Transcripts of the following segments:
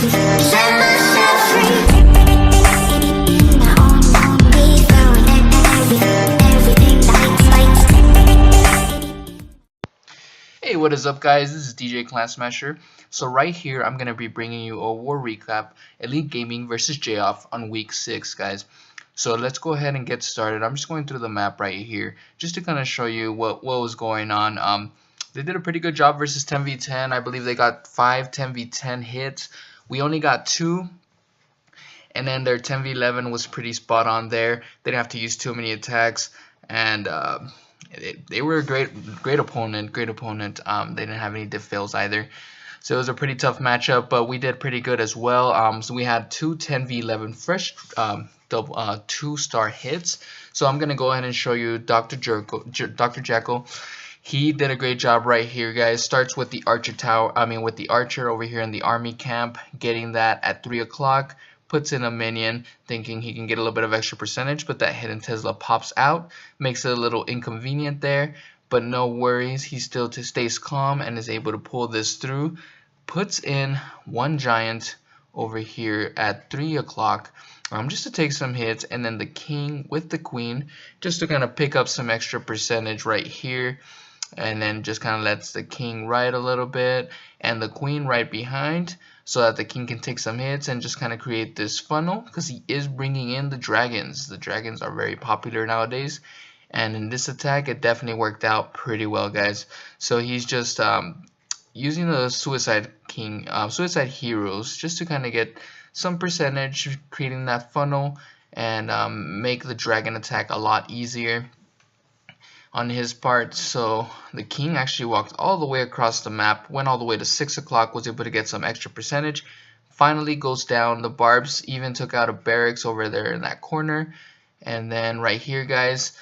Set myself free. Hey, what is up guys, this is DJ Clan Smasher. So right here I'm going to be bringing you a war recap, Elite Gaming versus J-Off on week 6 guys. So let's go ahead and get started. I'm just going through the map right here just to kind of show you what was going on. They did a pretty good job versus 10v10. I believe they got 5 10v10 hits. We only got 2. And then their 10v11 was pretty spot on there. They didn't have to use too many attacks, and they were a great opponent. They didn't have any diff fails either, so it was a pretty tough matchup. But we did pretty good as well. So we had 2 10v11 fresh 2-star hits. So I'm gonna go ahead and show you Dr. Jekyll. He did a great job right here, guys. Starts with the archer tower. With the archer over here in the army camp, getting that at 3 o'clock. Puts in a minion thinking he can get a little bit of extra percentage, but that hidden Tesla pops out, makes it a little inconvenient there, but no worries, he still stays calm and is able to pull this through. Puts in 1 giant over here at 3 o'clock just to take some hits, and then the king with the queen just to kind of pick up some extra percentage right here, and then just kind of lets the king ride a little bit and the queen right behind, so that the king can take some hits and just kind of create this funnel, because he is bringing in the dragons. The dragons are very popular nowadays, and in this attack it definitely worked out pretty well, guys. So he's just using the suicide heroes just to kind of get some percentage, creating that funnel, and make the dragon attack a lot easier on his part. So the king actually walked all the way across the map, went all the way to 6 o'clock, was able to get some extra percentage, finally goes down. The barbs even took out a barracks over there in that corner, and then right here, guys,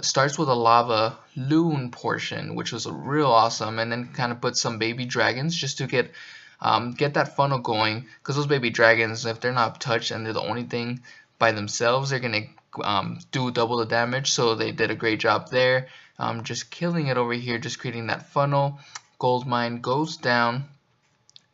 starts with a lava loon portion, which was real awesome, and then kind of put some baby dragons just to get that funnel going, because those baby dragons, if they're not touched and they're the only thing by themselves, they're gonna do double the damage. So they did a great job there, just killing it over here, just creating that funnel. Gold mine goes down,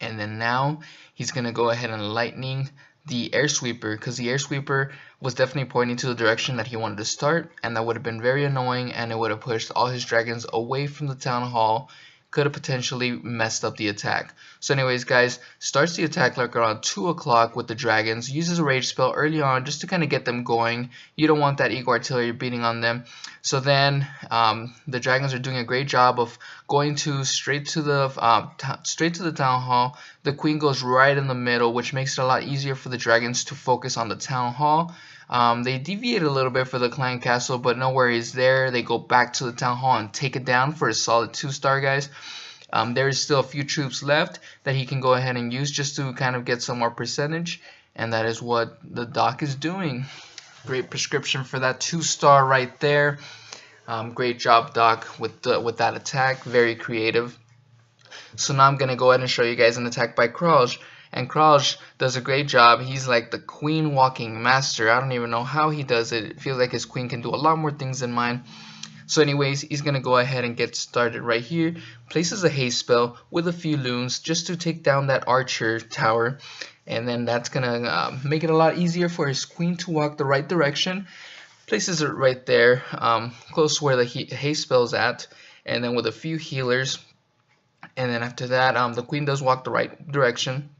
and then now he's gonna go ahead and lightning the air sweeper, because the air sweeper was definitely pointing to the direction that he wanted to start, and that would have been very annoying, and it would have pushed all his dragons away from the town hall. Could have potentially messed up the attack. So anyways, guys, starts the attack like around 2 o'clock with the dragons, uses a rage spell early on just to kind of get them going. You don't want that eagle artillery beating on them. So then the dragons are doing a great job of going straight to the town hall. The queen goes right in the middle, which makes it a lot easier for the dragons to focus on the town hall. They deviate a little bit for the clan castle, but no worries there. They go back to the town hall and take it down for a solid 2-star, guys. There is still a few troops left that he can go ahead and use just to kind of get some more percentage, and that is what the doc is doing. Great prescription for that 2-star right there. Great job, doc, with that attack. Very creative. So now I'm gonna go ahead and show you guys an attack by Kraj. And Kraj does a great job. He's like the queen walking master. I don't even know how he does it. It feels like his queen can do a lot more things than mine. So anyways, he's going to go ahead and get started right here. Places a haste spell with a few loons just to take down that archer tower. And then that's going to make it a lot easier for his queen to walk the right direction. Places it right there, close to where the haste spell's at. And then with a few healers. And then after that, the queen does walk the right direction.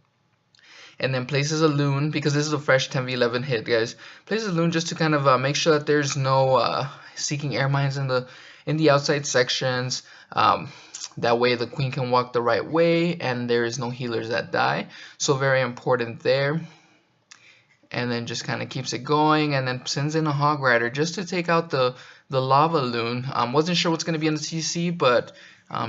And then places a loon, because this is a fresh 10v11 hit, guys. Places a loon just to kind of make sure that there's no seeking air mines in the outside sections. That way the queen can walk the right way, and there is no healers that die. So very important there. And then just kind of keeps it going, and then sends in a hog rider just to take out the lava loon. Wasn't sure what's going to be in the CC, but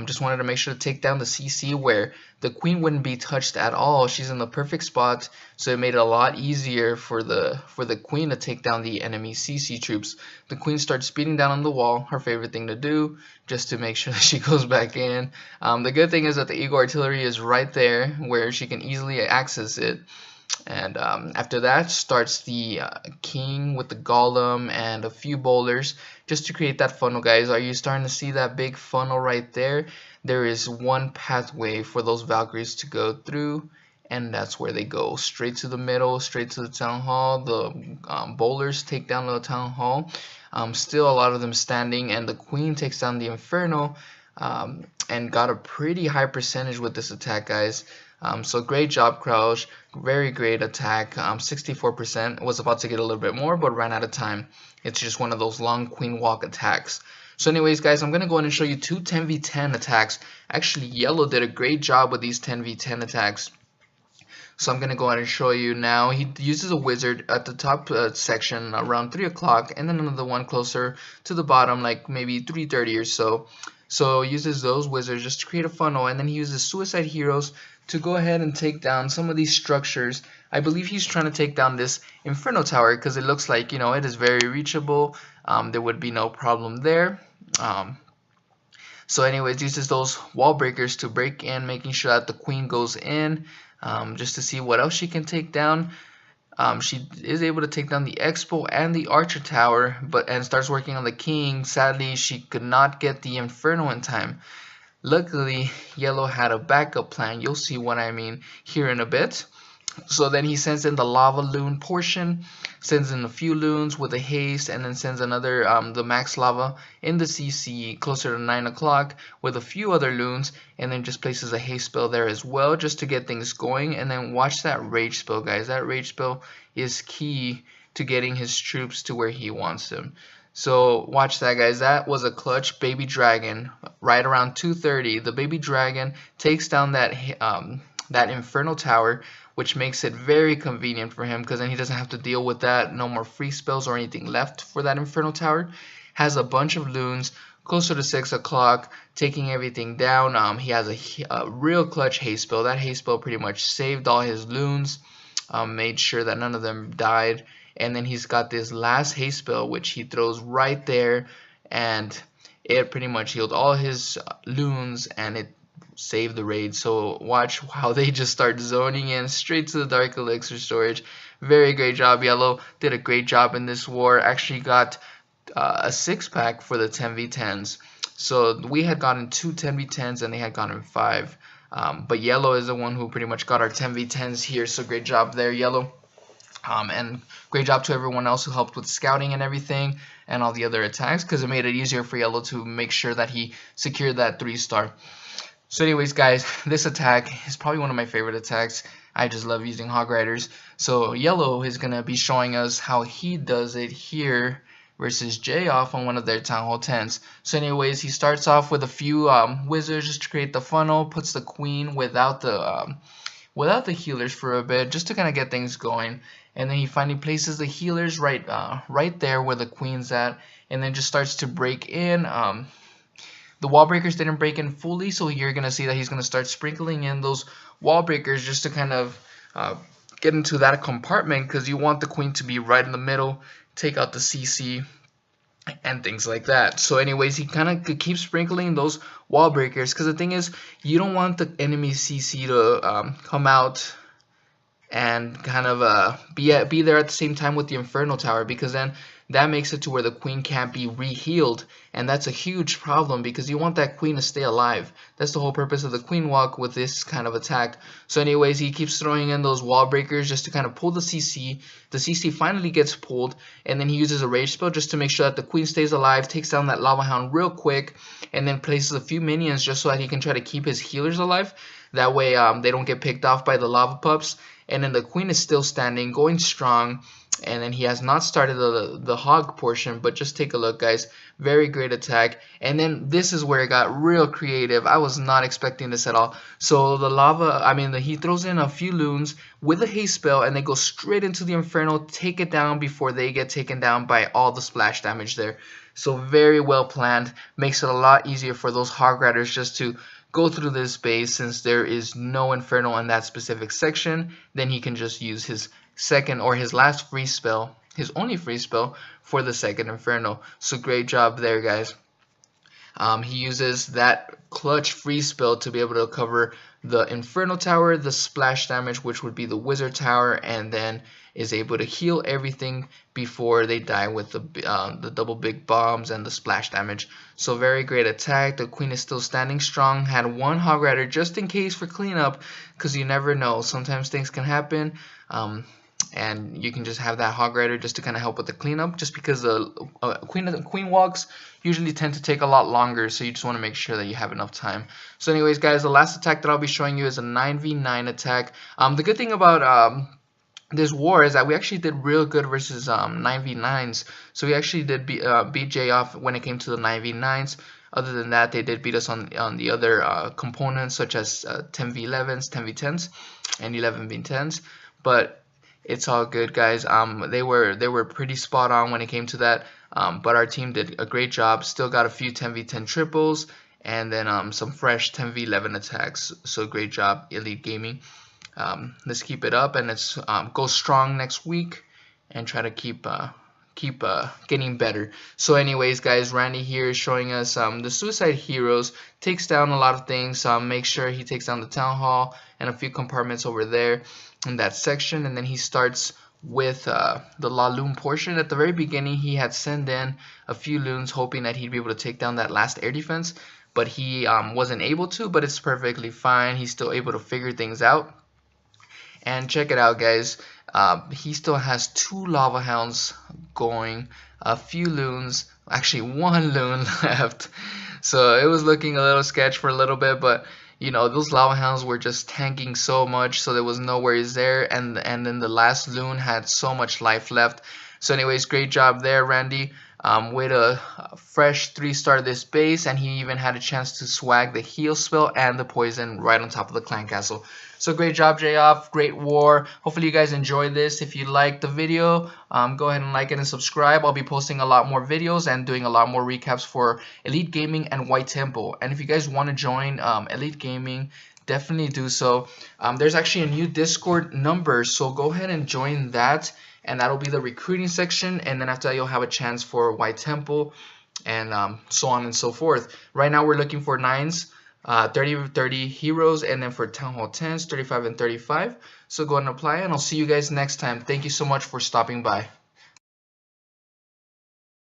just wanted to make sure to take down the CC where the queen wouldn't be touched at all. She's in the perfect spot, so it made it a lot easier for the queen to take down the enemy CC troops. The queen starts speeding down on the wall, her favorite thing to do, just to make sure that she goes back in. The good thing is that the eagle artillery is right there where she can easily access it. And after that starts the king with the golem and a few bowlers just to create that funnel, guys. Are you starting to see that big funnel right there? There is one pathway for those Valkyries to go through, and that's where they go, straight to the middle, straight to the town hall. The bowlers take down the town hall. Still a lot of them standing, and the queen takes down the Inferno, and got a pretty high percentage with this attack, guys. So great job, Crouch. Very great attack. 64%. Was about to get a little bit more, but ran out of time. It's just one of those long queen walk attacks. So anyways, guys, I'm going to go ahead and show you two 10v10 attacks. Actually, Yellow did a great job with these 10v10 attacks. So I'm going to go ahead and show you now. He uses a wizard at the top section around 3 o'clock, and then another one closer to the bottom, like maybe 3:30 or so. So uses those wizards just to create a funnel, and then he uses suicide heroes to go ahead and take down some of these structures. I believe he's trying to take down this Inferno Tower because it looks like, you know, it is very reachable. There would be no problem there. So anyways, uses those wall breakers to break in, making sure that the queen goes in, just to see what else she can take down. She is able to take down the Expo and the Archer Tower, and starts working on the king. Sadly, she could not get the Inferno in time. Luckily, Yellow had a backup plan. You'll see what I mean here in a bit. So then he sends in the lava loon portion, sends in a few loons with a haste, and then sends another, the max lava in the CC closer to 9 o'clock with a few other loons, and then just places a haste spell there as well just to get things going. And then watch that rage spell, guys. That rage spell is key to getting his troops to where he wants them. So watch that, guys. That was a clutch baby dragon right around 2:30. The baby dragon takes down that that Inferno Tower, which makes it very convenient for him because then he doesn't have to deal with that. No more free spells or anything left for that Inferno Tower. Has a bunch of loons closer to 6 o'clock, taking everything down. He has a real clutch haste spell. That haste spell pretty much saved all his loons, made sure that none of them died. And then he's got this last haste spell, which he throws right there, and it pretty much healed all his loons, and it saved the raid. So watch how they just start zoning in straight to the Dark Elixir storage. Very great job, Yellow. Did a great job in this war. Actually got a 6-pack for the 10v10s. So we had gotten 2 10v10s, and they had gotten 5. But Yellow is the one who pretty much got our 10v10s here. So great job there, Yellow. And great job to everyone else who helped with scouting and everything and all the other attacks, because it made it easier for Yellow to make sure that he secured that 3-star. So anyways, guys, this attack is probably one of my favorite attacks. I just love using Hog Riders. So Yellow is going to be showing us how he does it here versus J-Off on one of their Town Hall 10s. So anyways, he starts off with a few wizards just to create the funnel, puts the queen without the healers for a bit just to kind of get things going. And then he finally places the healers right there where the queen's at, and then just starts to break in. The wall breakers didn't break in fully, so you're going to see that he's going to start sprinkling in those wall breakers just to kind of get into that compartment, because you want the queen to be right in the middle, take out the CC, and things like that. So anyways, he kind of keeps sprinkling those wall breakers, because the thing is, you don't want the enemy CC to come out and kind of be there at the same time with the Inferno Tower, because then that makes it to where the queen can't be re-healed, and that's a huge problem because you want that queen to stay alive. That's the whole purpose of the queen walk with this kind of attack. So anyways, he keeps throwing in those wall breakers just to kind of pull the CC. The CC finally gets pulled, and then he uses a rage spell just to make sure that the queen stays alive, takes down that lava hound real quick, and then places a few minions just so that he can try to keep his healers alive. That way they don't get picked off by the lava pups. And then the queen is still standing, going strong. And then he has not started the hog portion, but just take a look, guys. Very great attack. And then this is where it got real creative. I was not expecting this at all. So the he throws in a few loons with a haste spell, and they go straight into the Inferno, take it down before they get taken down by all the splash damage there. So very well planned. Makes it a lot easier for those hog riders just to go through this base. Since there is no Inferno in that specific section, then he can just use his second or his last free spell, his only free spell for the second Inferno. So great job there, guys. He uses that clutch free spell to be able to cover the Inferno Tower, the splash damage, which would be the Wizard Tower, and then is able to heal everything before they die with the double big bombs and the splash damage. So very great attack. The queen is still standing strong. Had one Hog Rider just in case for cleanup, because you never know. Sometimes things can happen. And you can just have that Hog Rider just to kind of help with the cleanup, just because the queen walks usually tend to take a lot longer, so you just want to make sure that you have enough time. So anyways guys, the last attack that I'll be showing you is a 9v9 attack. The good thing about this war is that we actually did real good versus 9v9s, so we actually did beat Jay off when it came to the 9v9s. Other than that, they did beat us on the other components, such as 10v11s, 10v10s, and 11v10s, but it's all good, guys. They were pretty spot on when it came to that, but our team did a great job. Still got a few 10v10 triples, and then some fresh 10v11 attacks. So great job, Elite Gaming. Let's keep it up, and let's go strong next week and try to keep getting better. So anyways guys, Randy here is showing us the Suicide Heroes. Takes down a lot of things. Make sure he takes down the Town Hall and a few compartments over there in that section, and then he starts with the La Lune portion. At the very beginning, he had sent in a few loons hoping that he'd be able to take down that last air defense, but he wasn't able to. But it's perfectly fine. He's still able to figure things out. And check it out, guys. He still has 2 Lava Hounds going, a few loons, actually 1 loon left. So it was looking a little sketch for a little bit, but you know, those Lava Hounds were just tanking so much, so there was no worries there. And then the last loon had so much life left. So anyways, great job there, Randy. With a fresh 3-star this base, and he even had a chance to swag the heal spell and the poison right on top of the clan castle. So great job, J-Off. Great war. Hopefully you guys enjoyed this. If you liked the video, go ahead and like it and subscribe. I'll be posting a lot more videos and doing a lot more recaps for Elite Gaming and White Temple. And if you guys want to join Elite Gaming, definitely do so. There's actually a new Discord number, so go ahead and join that. And that'll be the recruiting section, and then after that you'll have a chance for White Temple, and so on and so forth. Right now we're looking for 9s, 30 heroes, and then for Town Hall 10s, 35 and 35. So go ahead and apply, and I'll see you guys next time. Thank you so much for stopping by.